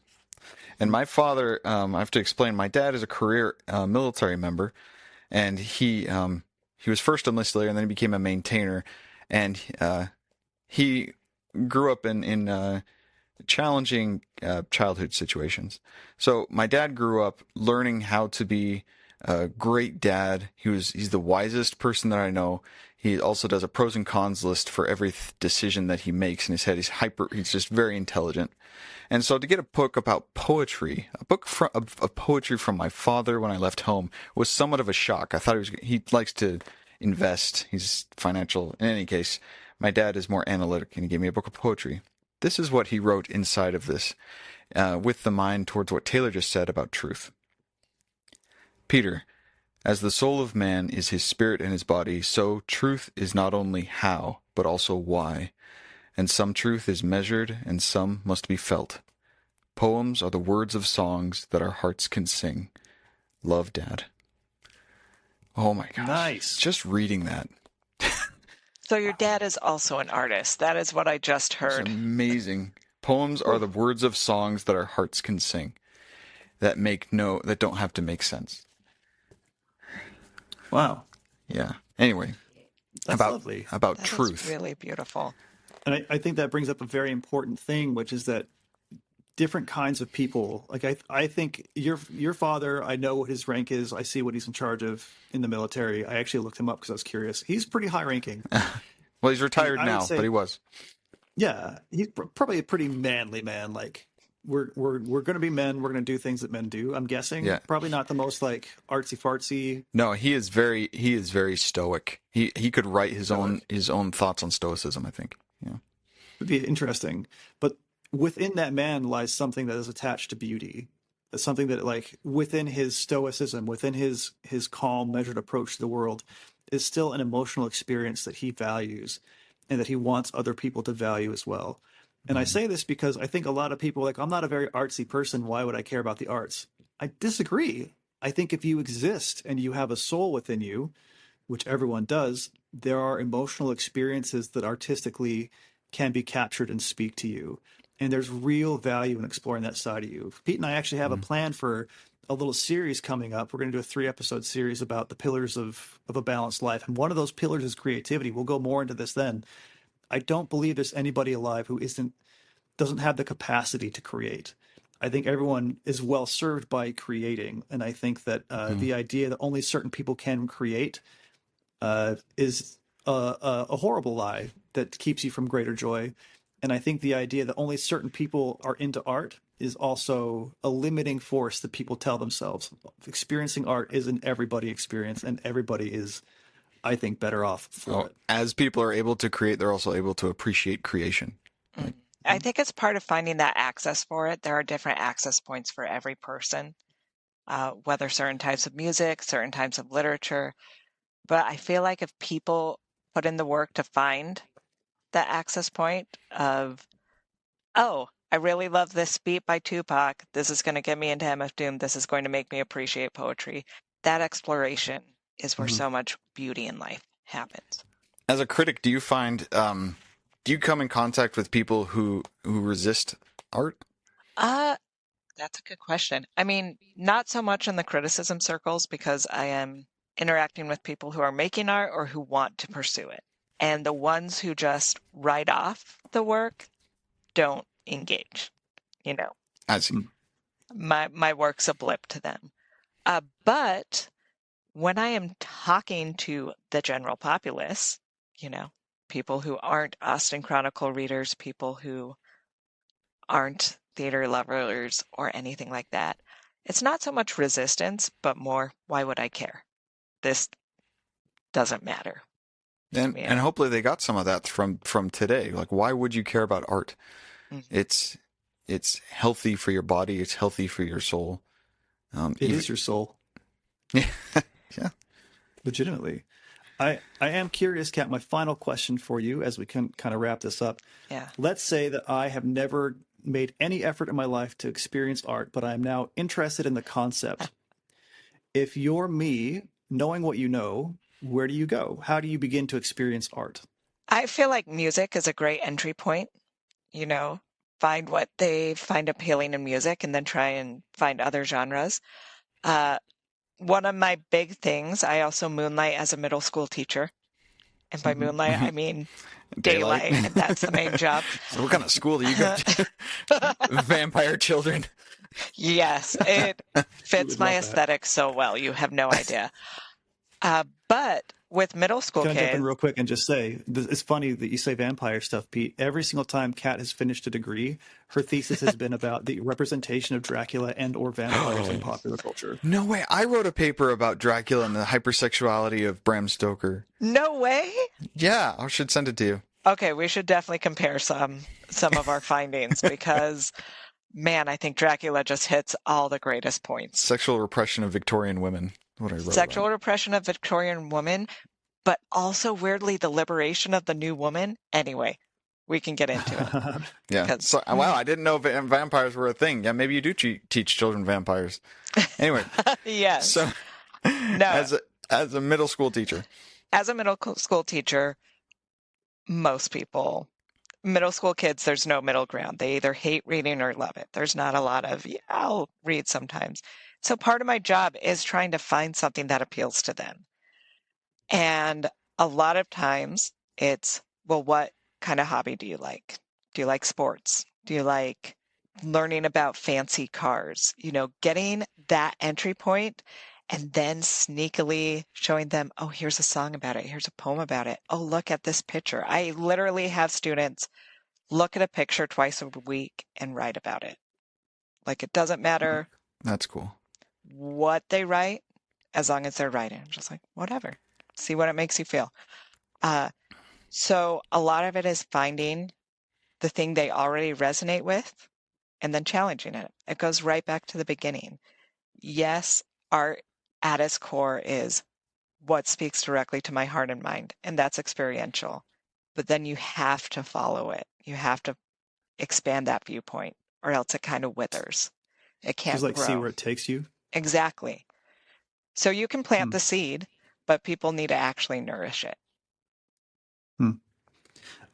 And my father, I have to explain, my dad is a career military member, and he was first a enlisted and then he became a maintainer, and he grew up in challenging childhood situations. So my dad grew up learning how to be a great dad. He's the wisest person that I know. He also does a pros and cons list for every decision that he makes in his head. He's just very intelligent. And so to get a book about poetry, a book of poetry from my father when I left home was somewhat of a shock. I thought he likes to invest. He's financial. In any case, my dad is more analytic, and he gave me a book of poetry. This is what he wrote inside of this, with the mind towards what Taylor just said about truth. Peter, as the soul of man is his spirit and his body, so truth is not only how, but also why. And some truth is measured, and some must be felt. Poems are the words of songs that our hearts can sing. Love, Dad. Oh my gosh. Nice. Just reading that. So your dad is also an artist. That is what I just It's heard. amazing. Poems are the words of songs that our hearts can sing. That don't have to make sense. Wow. Yeah. Anyway, That's lovely. about That truth. is really beautiful. And I think that brings up a very important thing, which is that different kinds of people, like I think your father, I know what his rank is. I see what he's in charge of in the military. I actually looked him up because I was curious. He's pretty high ranking. Well, he's retired And I would now, say, but he was. yeah, he's probably a pretty manly man. Like we're going to be men. We're going to do things that men do. I'm guessing. Yeah. Probably not the most like artsy fartsy. No, he is very stoic. He could write his own thoughts on stoicism, I think. Yeah. Would be interesting. But within that man lies something that is attached to beauty. Something that, like, within his stoicism, within his calm, measured approach to the world, is still an emotional experience that he values and that he wants other people to value as well. And I say this because I think a lot of people are like, I'm not a very artsy person. Why would I care about the arts? I disagree. I think if you exist and you have a soul within you, which everyone does, there are emotional experiences that artistically can be captured and speak to you. And there's real value in exploring that side of you. Pete and I actually have a plan for a little series coming up. We're going to do a 3-episode series about the pillars of a balanced life. And one of those pillars is creativity. We'll go more into this then. I don't believe there's anybody alive who doesn't have the capacity to create. I think everyone is well served by creating. And I think that the idea that only certain people can create is a horrible lie that keeps you from greater joy. And I think the idea that only certain people are into art is also a limiting force that people tell themselves. Experiencing art is an everybody experience, and everybody is, I think, better off for it. As people are able to create, they're also able to appreciate creation. I think it's part of finding that access for it. There are different access points for every person, whether certain types of music, certain types of literature. But I feel like if people put in the work to find that access point of, oh, I really love this beat by Tupac. This is going to get me into MF Doom. This is going to make me appreciate poetry. That exploration is where so much beauty in life happens. As a critic, do you find do you come in contact with people who resist art? That's a good question. I mean, not so much in the criticism circles because I am interacting with people who are making art or who want to pursue it. And the ones who just write off the work don't engage. You know, I see. my work's a blip to them. But when I am talking to the general populace, you know, people who aren't Austin Chronicle readers, people who aren't theater lovers or anything like that, it's not so much resistance, but more, why would I care? This doesn't matter to me at And all. hopefully they got some of that from today. Like, why would you care about art? Mm-hmm. It's healthy for your body. It's healthy for your soul. It is your soul. Yeah. Yeah. Legitimately. I am curious, Kat, my final question for you as we can kind of wrap this up. Yeah. Let's say that I have never made any effort in my life to experience art, but I'm now interested in the concept. If you're me, knowing what you know, where do you go? How do you begin to experience art? I feel like music is a great entry point, you know, find what they find appealing in music and then try and find other genres. One of my big things, I also moonlight as a middle school teacher. And by moonlight, I mean daylight, and that's the main job. So what kind of school do you go to? Vampire children. Yes, it fits my aesthetic so well. You have no idea. But with middle school Can I jump in kids, real quick and just say, it's funny that you say vampire stuff, Pete. Every single time Kat has finished a degree, her thesis has been about the representation of Dracula and or vampires in popular culture. No way. I wrote a paper about Dracula and the hypersexuality of Bram Stoker. no way. Yeah, I should send it to you. Okay, we should definitely compare some of our findings because, man, I think Dracula just hits all the greatest points. Sexual repression of Victorian women. What I wrote Sexual about. repression of Victorian women, but also weirdly the liberation of the new woman. Anyway, we can get into it. Yeah. So, wow, I didn't know vampires were a thing. Yeah, maybe you do teach children vampires. Anyway. Yes. So, no. as a middle school teacher. As a middle school teacher, most people, middle school kids, there's no middle ground. They either hate reading or love it. There's not a lot of, yeah, I'll read sometimes. So part of my job is trying to find something that appeals to them. And a lot of times it's, well, what kind of hobby do you like? Do you like sports? Do you like learning about fancy cars? You know, getting that entry point and then sneakily showing them, oh, here's a song about it. Here's a poem about it. Oh, look at this picture. I literally have students look at a picture twice a week and write about it. Like, it doesn't matter. That's cool. What they write, as long as they're writing. I'm just like, whatever. See what it makes you feel. So a lot of it is finding the thing they already resonate with and then challenging it. It goes right back to the beginning. Yes, art at its core is what speaks directly to my heart and mind, and that's experiential. But then you have to follow it. You have to expand that viewpoint, or else it kind of withers. It can't Just like grow. see where it takes you. Exactly. So you can plant the seed, but people need to actually nourish it.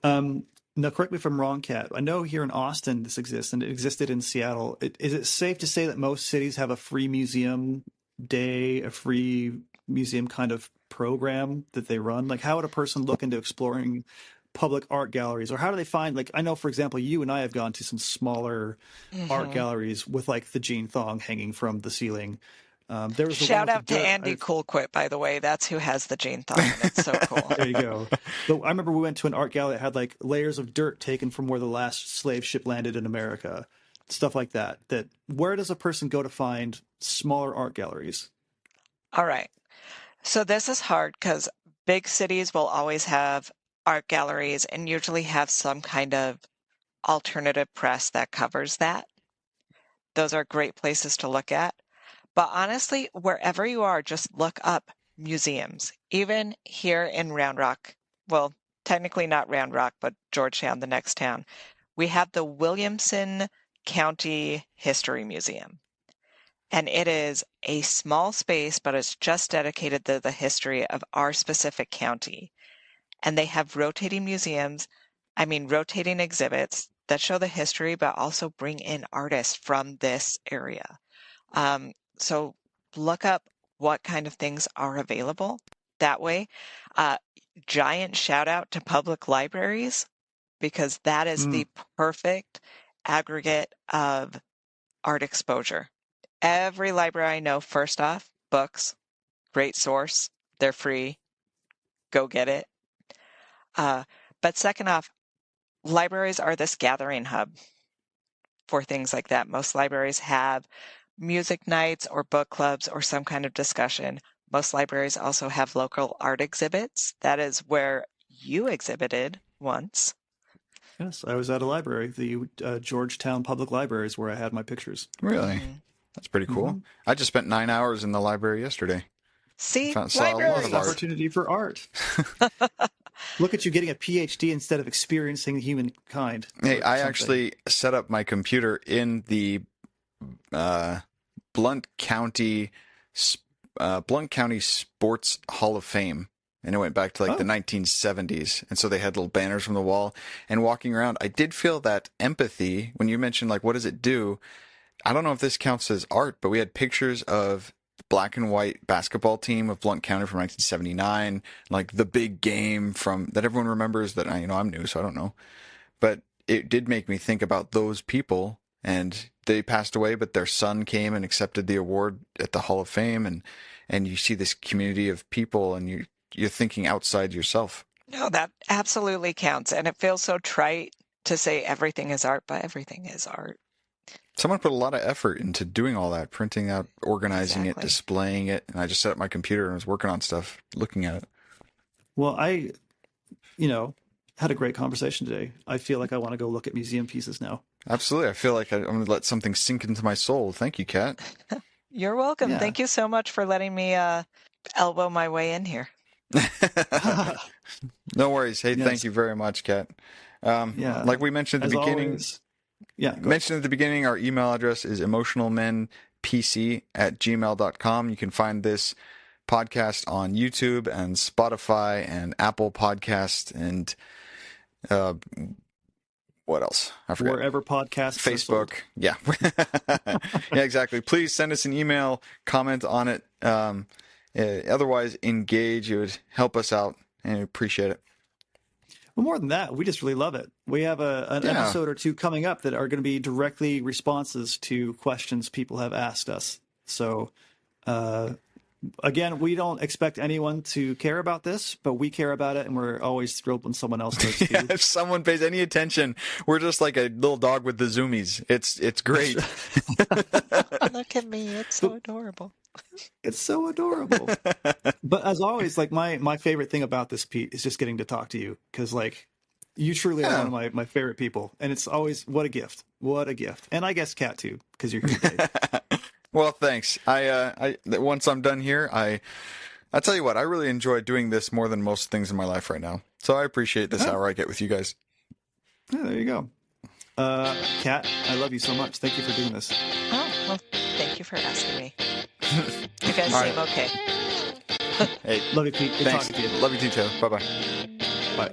Now, correct me if I'm wrong, Kat. I know here in Austin this exists, and it existed in Seattle. Is it safe to say that most cities have a free museum day, a free museum kind of program that they run? Like, how would a person look into exploring public art galleries, or how do they find, like, I know, for example, you and I have gone to some smaller art galleries with like the Jean Thong hanging from the ceiling. There was Shout out to Andy Coolquit, by the way. That's who has the Jean Thong. It's so cool. There you go. But I remember we went to an art gallery that had like layers of dirt taken from where the last slave ship landed in America, stuff like that. Where does a person go to find smaller art galleries? All right. So this is hard because big cities will always have art galleries and usually have some kind of alternative press that covers that. Those are great places to look at. But honestly, wherever you are, just look up museums. Even here in Round Rock, well, technically not Round Rock, but Georgetown, the next town, we have the Williamson County History Museum. And it is a small space, but it's just dedicated to the history of our specific county. And they have rotating museums, rotating exhibits that show the history, but also bring in artists from this area. So look up what kind of things are available that way. Giant shout out to public libraries, because that is the perfect aggregate of art exposure. Every library I know, first off, books, great source, they're free, go get it. But second off, libraries are this gathering hub for things like that. Most libraries have music nights or book clubs or some kind of discussion. Most libraries also have local art exhibits. That is where you exhibited once. Yes, I was at a library. The Georgetown Public Library is where I had my pictures. Really? That's pretty cool. I just spent 9 hours in the library yesterday. See, saw a lot libraries. of art. Opportunity for art. Look at you getting a PhD instead of experiencing humankind. Hey, I actually set up my computer in the Blount County Sports Hall of Fame. And it went back to like the 1970s. And so they had little banners from the wall. And walking around, I did feel that empathy when you mentioned, like, what does it do? I don't know if this counts as art, but we had pictures of the black and white basketball team of Blount County from 1979, like the big game from that everyone remembers that, I'm new, so I don't know. But it did make me think about those people, and they passed away, but their son came and accepted the award at the Hall of Fame. And you see this community of people, and you're thinking outside yourself. No, that absolutely counts. And it feels so trite to say everything is art, but everything is art. Someone put a lot of effort into doing all that, printing out, organizing it, displaying it. And I just set up my computer and was working on stuff, looking at it. Well, I, had a great conversation today. I feel like I want to go look at museum pieces now. Absolutely. I feel like I'm going to let something sink into my soul. Thank you, Kat. You're welcome. Yeah. Thank you so much for letting me elbow my way in here. No worries. Hey, Thank you very much, Kat. Like we mentioned at the beginning, our email address is emotionalmenpc@gmail.com. You can find this podcast on YouTube and Spotify and Apple Podcast and what else? I forgot. Wherever podcasts Facebook. Yeah. Yeah, exactly. Please send us an email, comment on it. Otherwise, engage. It would help us out, and we appreciate it. Well, more than that, we just really love it. We have an episode or two coming up that are going to be directly responses to questions people have asked us. So, again, we don't expect anyone to care about this, but we care about it, and we're always thrilled when someone else does too. Yeah, if someone pays any attention, we're just like a little dog with the zoomies. It's great. Look at me. It's so adorable. It's so adorable. But as always, like my favorite thing about this, Pete, is just getting to talk to you, because like you truly are one of my favorite people, and it's always what a gift, and I guess Kat too, because you're here today. Well, thanks. I once I'm done here, I tell you what, I really enjoy doing this more than most things in my life right now. So I appreciate this hour I get with you guys. Yeah, there you go. Kat, I love you so much. Thank you for doing this. Oh, well, thank you for asking me. You guys seem okay. Hey, love you, Pete. Good thanks. talking to you. Love you too, Taylor. Bye-bye. Bye.